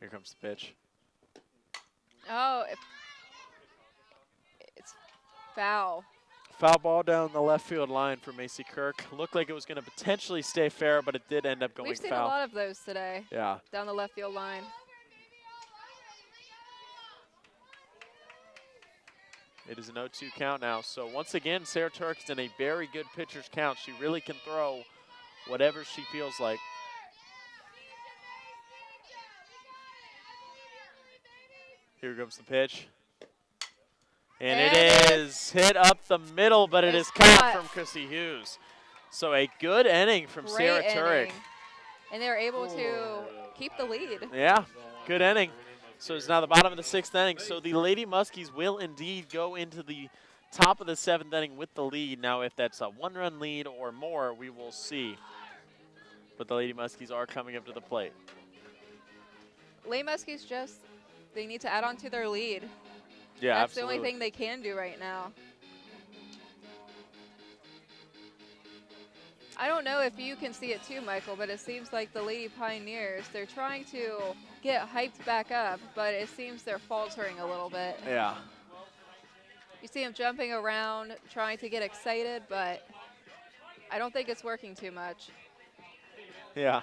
Here comes the pitch. Oh, it's foul. Foul ball down the left field line for Macy Kirk. Looked like it was going to potentially stay fair, but it did end up going We've seen foul. a lot of those today. Yeah. Down the left field line. It is an 0-2 count now. So once again, Sarah Turk is in a very good pitcher's count. She really can throw whatever she feels like. Here comes the pitch. And it is hit up the middle, but it is caught from Chrissy Hughes. So a good inning from Sarah Turek. And they were able to keep the lead. Yeah, good inning. So it's now the bottom of the 6th inning. So the Lady Muskies will indeed go into the top of the 7th inning with the lead. Now, if that's a 1-run lead or more, we will see. But the Lady Muskies are coming up to the plate. Lady Muskies they need to add on to their lead. Yeah, That's absolutely. the only thing they can do right now. I don't know if you can see it too, Michael, but it seems like the Lady Pioneers, they're trying to get hyped back up, but it seems they're faltering a little bit. Yeah. You see them jumping around, trying to get excited, but I don't think it's working too much. Yeah.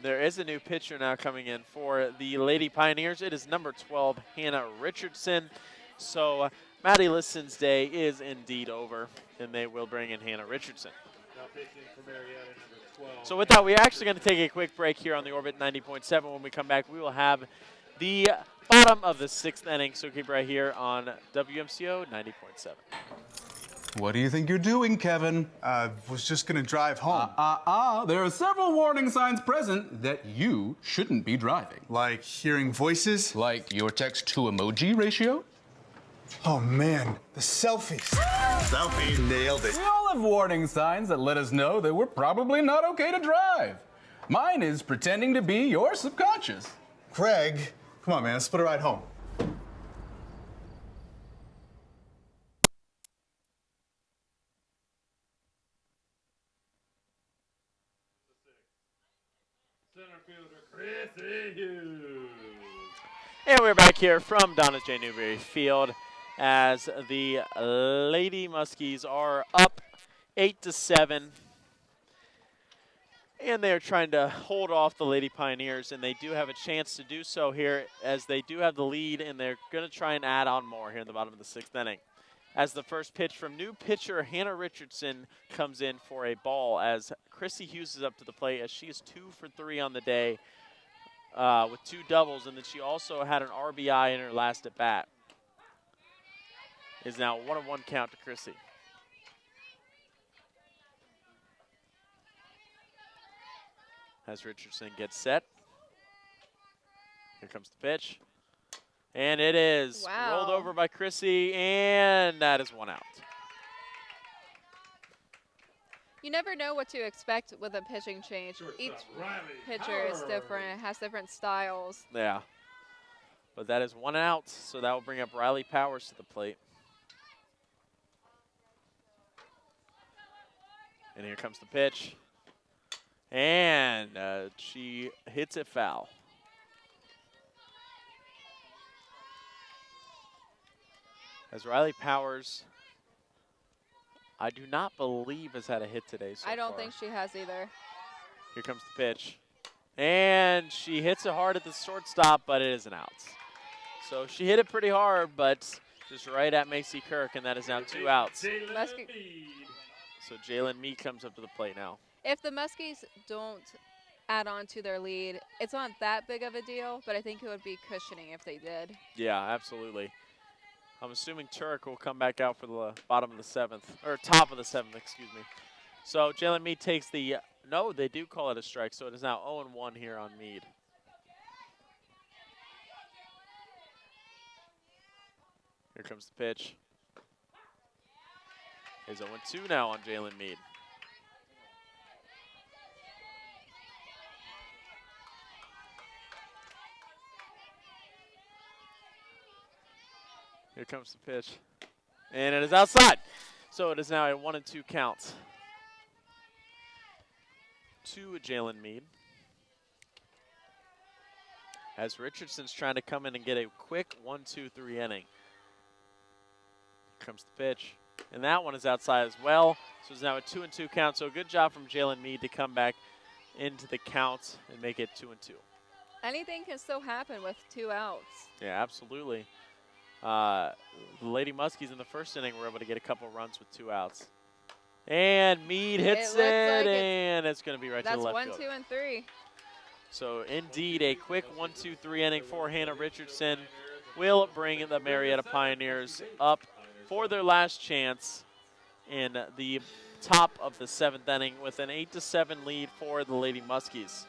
There is a new pitcher now coming in for the Lady Pioneers. It is number 12, Hannah Richardson. So Maddie Liston's day is indeed over, and they will bring in Hannah Richardson. Now pitching for Marietta, number 12. So with that, we're actually going to take a quick break here on the Orbit 90.7. When we come back, we will have the bottom of the 6th inning. So keep right here on WMCO 90.7. What do you think you're doing, Kevin? Was just gonna drive home. There are several warning signs present that you shouldn't be driving. Like hearing voices. Like your text-to-emoji ratio? Oh man, the selfies. Selfie. Nailed it. We all have warning signs that let us know that we're probably not okay to drive. Mine is pretending to be your subconscious. Craig, come on man, let's split a ride home. Center fielder Chrissy Hughes. And we're back here from Donna J. Newberry Field as the Lady Muskies are up 8-7. And they're trying to hold off the Lady Pioneers, and they do have a chance to do so here as they do have the lead, and they're going to try and add on more here in the bottom of the 6th inning. As the first pitch from new pitcher Hannah Richardson comes in for a ball as Chrissy Hughes is up to the plate as she is 2 for 3 on the day with 2 doubles, and then she also had an RBI in her last at bat. Is now 1-1 count to Chrissy. As Richardson gets set. Here comes the pitch. And it is rolled over by Chrissy, and that is 1 out. You never know what to expect with a pitching change. Each pitcher is different, has different styles. Yeah. But that is 1 out, so that will bring up Riley Powers to the plate. And here comes the pitch. And she hits it foul. As Riley Powers, I do not believe has had a hit today so I don't far. think she has either. Here comes the pitch. And she hits it hard at the shortstop, but it is an out. So she hit it pretty hard, but just right at Macy Kirk, and that is now 2 outs. So Jalen Mead comes up to the plate now. If the Muskies don't add on to their lead, it's not that big of a deal, but I think it would be cushioning if they did. Yeah, absolutely. I'm assuming Turk will come back out for the bottom of the 7th, or top of the 7th, excuse me. So Jalen Mead takes the, no, they do call it a strike, so it is now 0-1 here on Mead. Here comes the pitch. It's 0-2 now on Jalen Mead. Here comes the pitch. And it is outside. So it is now a 1-2 count to Jalen Mead. As Richardson's trying to come in and get a quick 1-2-3 inning. Here comes the pitch. And that one is outside as well. So it's now a 2-2 count. So a good job from Jalen Mead to come back into the count and make it 2-2. Anything can still happen with 2 outs. Yeah, absolutely. The Lady Muskies in the first inning were able to get a couple runs with 2 outs. And Mead hits it, and it's going to be right to the left field. That's 1, 2, and 3. So indeed, a quick 1-2-3 inning for Hannah Richardson will bring the Marietta Pioneers up for their last chance in the top of the 7th inning with an 8-7 lead for the Lady Muskies.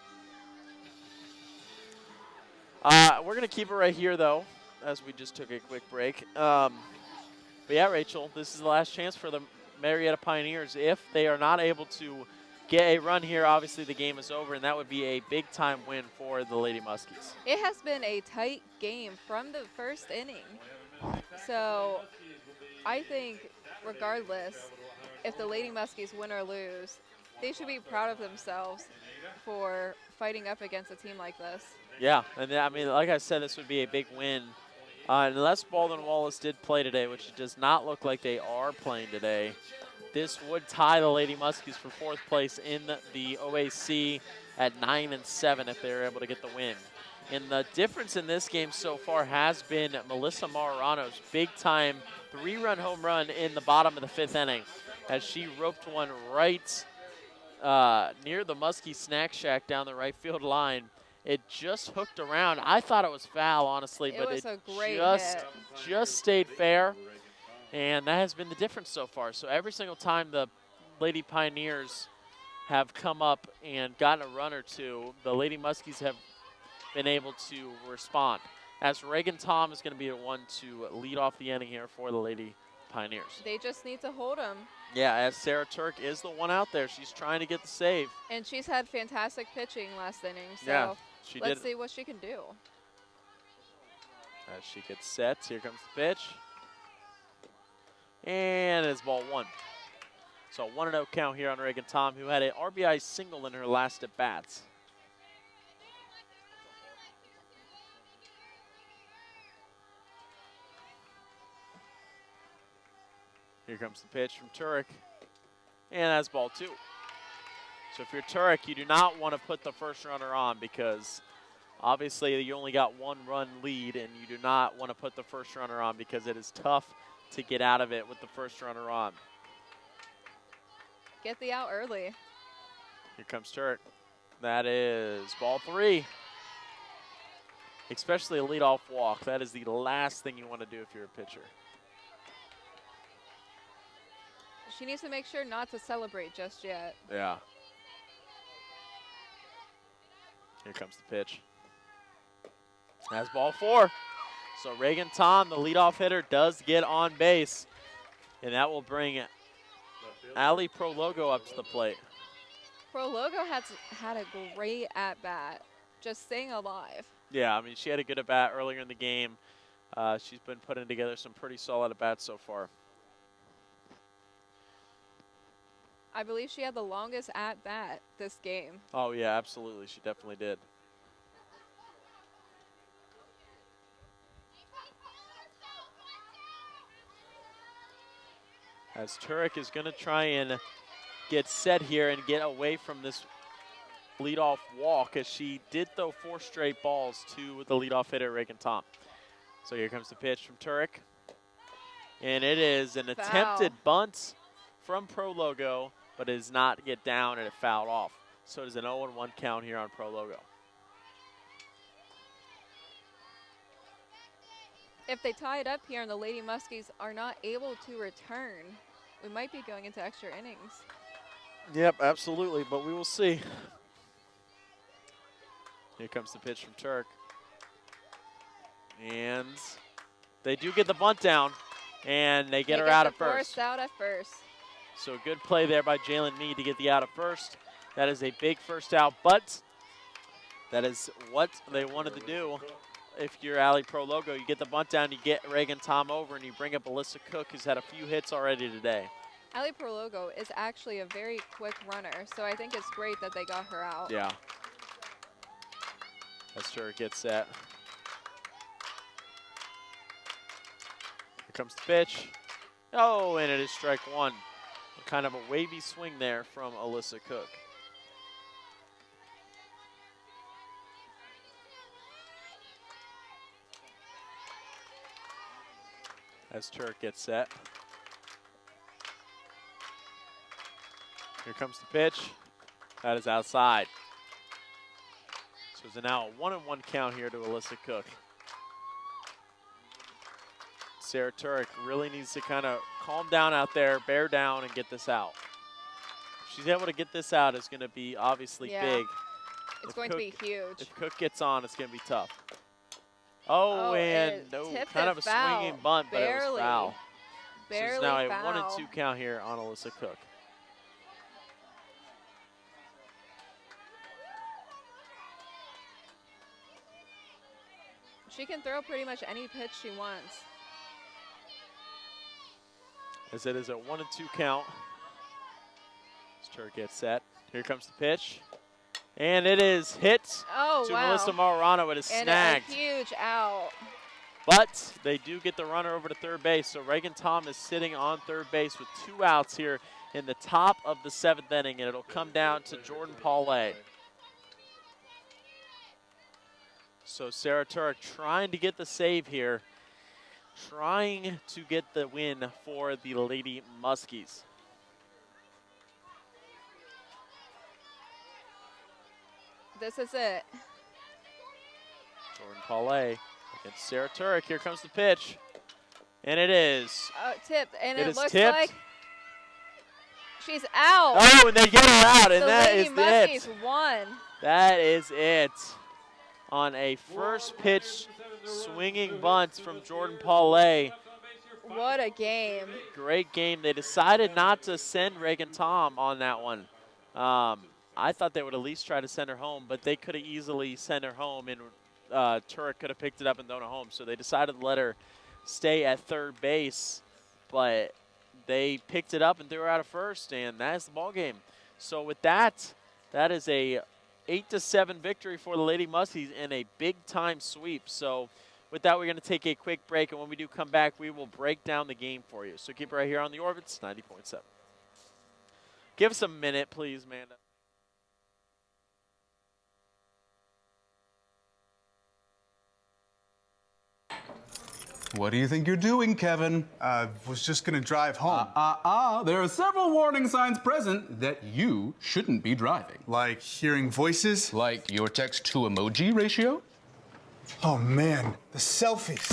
We're going to keep it right here, though, as we just took a quick break. But yeah, Rachel, this is the last chance for the Marietta Pioneers. If they are not able to get a run here, obviously the game is over, and that would be a big-time win for the Lady Muskies. It has been a tight game from the first inning. So I think regardless, if the Lady Muskies win or lose, they should be proud of themselves for fighting up against a team like this. Yeah, and I mean, like I said, this would be a big win. Unless Baldwin Wallace did play today, which it does not look like they are playing today, this would tie the Lady Muskies for 4th place in the OAC at 9-7 if they were able to get the win. And the difference in this game so far has been Melissa Marano's big-time 3-run home run in the bottom of the 5th inning as she roped one right near the Muskie Snack Shack down the right field line. It just hooked around. I thought it was foul, honestly, but it just stayed fair. And that has been the difference so far. So every single time the Lady Pioneers have come up and gotten a run or two, the Lady Muskies have been able to respond. As Reagan Tom is going to be the one to lead off the inning here for the Lady Pioneers. They just need to hold them. Yeah, as Sarah Turk is the one out there. She's trying to get the save. And she's had fantastic pitching last inning. So yeah, let's see what she can do. As she gets set, here comes the pitch. And it's ball 1. So 1-0 count here on Reagan Tom, who had an RBI single in her last at-bats. Here comes the pitch from Turek. And that's ball 2. So if you're Turek, you do not want to put the first runner on because obviously you only got 1-run lead, and you do not want to put the first runner on because it is tough to get out of it with the first runner on. Get the out early. Here comes Turek. That is ball 3. Especially a leadoff walk. That is the last thing you want to do if you're a pitcher. She needs to make sure not to celebrate just yet. Yeah. Here comes the pitch. That's ball 4. So Reagan Tom, the leadoff hitter, does get on base. And that will bring Allie Prologo up to the plate. Prologo has had a great at-bat, just staying alive. Yeah, I mean, she had a good at-bat earlier in the game. She's been putting together some pretty solid at-bats so far. I believe she had the longest at-bat this game. Oh, yeah, absolutely. She definitely did. As Turek is going to try and get set here and get away from this leadoff walk, as she did throw 4 straight balls to the leadoff hitter, Reagan Tom. So here comes the pitch from Turek. And it is an attempted bunt from Prologo, but it does not get down, and it fouled off. So it is an 0-1 count here on Prologo. If they tie it up here and the Lady Muskies are not able to return, we might be going into extra innings. Yep, absolutely, but we will see. Here comes the pitch from Turk. And they do get the bunt down, and they get her out at first. Forced out at first. So good play there by Jalen Mead to get the out at first. That is a big first out, but that is what they wanted to do. If you're Alley Pro Logo, you get the bunt down, you get Reagan Tom over, and you bring up Alyssa Cook, who's had a few hits already today. Ali Prologo is actually a very quick runner, so I think it's great that they got her out. Yeah. As Turk gets set. Here comes the pitch. Oh, and it is strike one. Kind of a wavy swing there from Alyssa Cook. As Turk gets set. Here comes the pitch. That is outside. So it's now a 1-1 count here to Alyssa Cook. Sarah Turek really needs to kind of calm down out there, bear down, and get this out. If she's able to get this out, it's going to be obviously big. It's going to be huge. If Cook gets on, it's going to be tough. Oh, and no, kind of a swinging bunt, but it was foul. So it's now a 1-2 count here on Alyssa Cook. She can throw pretty much any pitch she wants. As it is a 1-2 count. As Turk gets set. Here comes the pitch. And it is hit to Melissa Marano. It is snagged. And a huge out. But they do get the runner over to third base. So Reagan Tom is sitting on third base with 2 outs here in the top of the 7th inning. And it'll come down to Jordan Paulay. So Sarah Turek trying to get the save here. Trying to get the win for the Lady Muskies. This is it. Jordan Paulay against Sarah Turek. Here comes the pitch. And it is. Tipped. And it looks tipped. like she's out. Oh, and they get her out. And that is it. The Lady Muskies won. That is it. On a first pitch swinging bunt from Jordan Paulay. What a game. Great game. They decided not to send Reagan Tom on that one. I thought they would at least try to send her home, but they could have easily sent her home, and Turek could have picked it up and thrown her home. So they decided to let her stay at third base, but they picked it up and threw her out of first, and that's the ball game. So with that, that is a 8-7 victory for the Lady Muskies and a big-time sweep. So with that, we're going to take a quick break, and when we do come back, we will break down the game for you. So keep it right here on the Orbits 90.7. Give us a minute, please, Amanda. What do you think you're doing, Kevin? Was just gonna drive home. There are several warning signs present that you shouldn't be driving. Like hearing voices? Like your text-to-emoji ratio? Oh man, the selfies.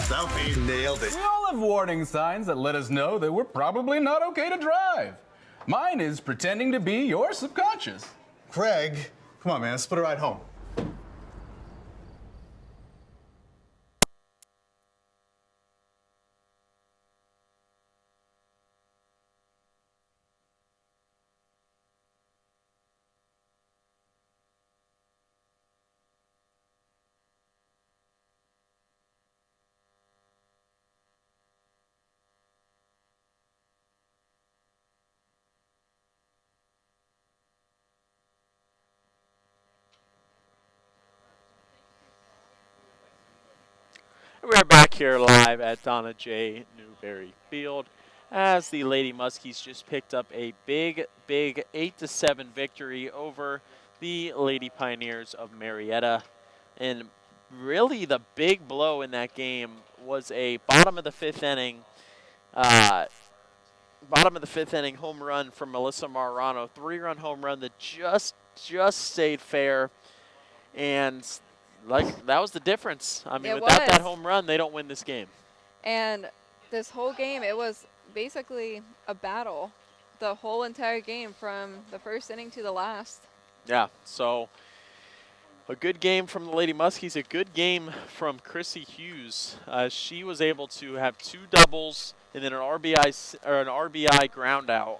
Selfie. Nailed it. We all have warning signs that let us know that we're probably not okay to drive. Mine is pretending to be your subconscious. Craig, come on man, let's split a ride home. We're back here live at Donna J. Newberry Field as the Lady Muskies just picked up a big 8-7 victory over the Lady Pioneers of Marietta. And really the big blow in that game was a bottom of the 5th inning home run from Melissa Marano, 3-run home run that just stayed fair. And like that was the difference. I mean, without that home run, they don't win this game. And this whole game, it was basically a battle the whole entire game from the first inning to the last. Yeah, so a good game from the Lady Muskies, a good game from Chrissy Hughes. She was able to have 2 doubles and then an RBI ground out.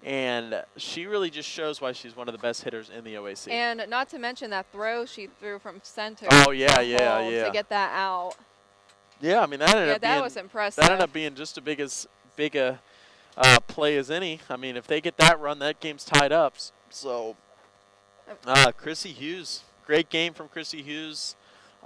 And she really just shows why she's one of the best hitters in the OAC. And not to mention that throw she threw from center. Oh, yeah, to yeah, hold yeah. To get that out. Yeah, I mean, that ended up being, that was impressive. That ended up being just as big a play as any. I mean, if they get that run, that game's tied up. So, Chrissy Hughes, great game from Chrissy Hughes.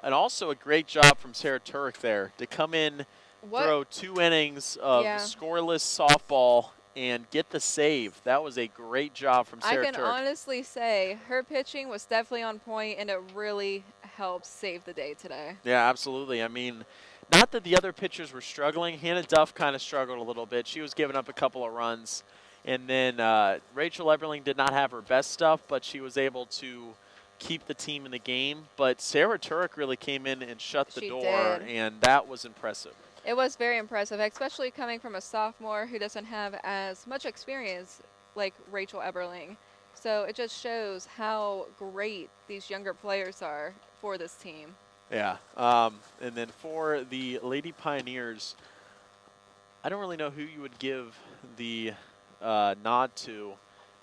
And also a great job from Sarah Turek there to come in, throw 2 innings of scoreless softball, and get the save. That was a great job from Sarah Turek. I can honestly say her pitching was definitely on point, and it really helped save the day today. Yeah, absolutely. I mean, not that the other pitchers were struggling. Hannah Duff kind of struggled a little bit. She was giving up a couple of runs. And then Rachel Eberling did not have her best stuff, but she was able to keep the team in the game. But Sarah Turek really came in and shut the door, and that was impressive. It was very impressive, especially coming from a sophomore who doesn't have as much experience like Rachel Eberling. So it just shows how great these younger players are for this team. Yeah. And then for the Lady Pioneers, I don't really know who you would give the nod to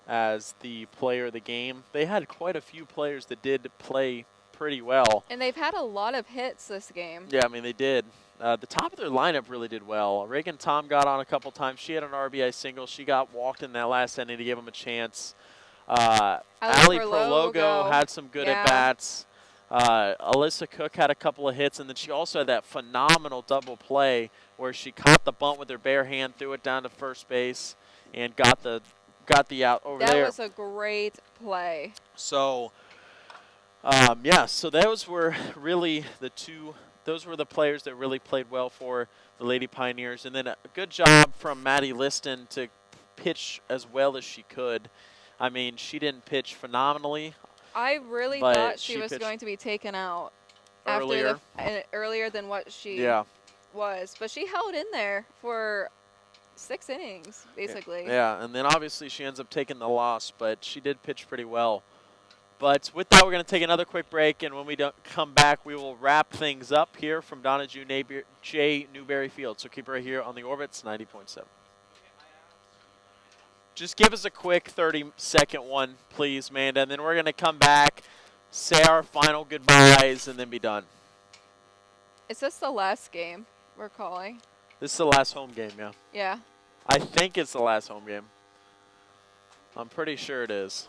as the player of the game. They had quite a few players that did play pretty well. And they've had a lot of hits this game. Yeah, I mean, they did. The top of their lineup really did well. Reagan Tom got on a couple times. She had an RBI single. She got walked in that last inning to give them a chance. Allie Prologo had some good at-bats. Alyssa Cook had a couple of hits, and then she also had that phenomenal double play where she caught the bunt with her bare hand, threw it down to first base, and got the out over there. That was a great play. So, yeah, so those were really those were the players that really played well for the Lady Pioneers. And then a good job from Maddie Liston to pitch as well as she could. I mean, she didn't pitch phenomenally. I really thought she was going to be taken out earlier than what she was. But she held in there for 6 innings, basically. Yeah, and then obviously she ends up taking the loss, but she did pitch pretty well. But with that, we're going to take another quick break, and when we come back, we will wrap things up here from Donna J. Newberry Field. So keep it right here on the Orbits 90.7. Just give us a quick 30-second one, please, Amanda, and then we're going to come back, say our final goodbyes, and then be done. Is this the last game we're calling? This is the last home game, yeah. Yeah. I think it's the last home game. I'm pretty sure it is.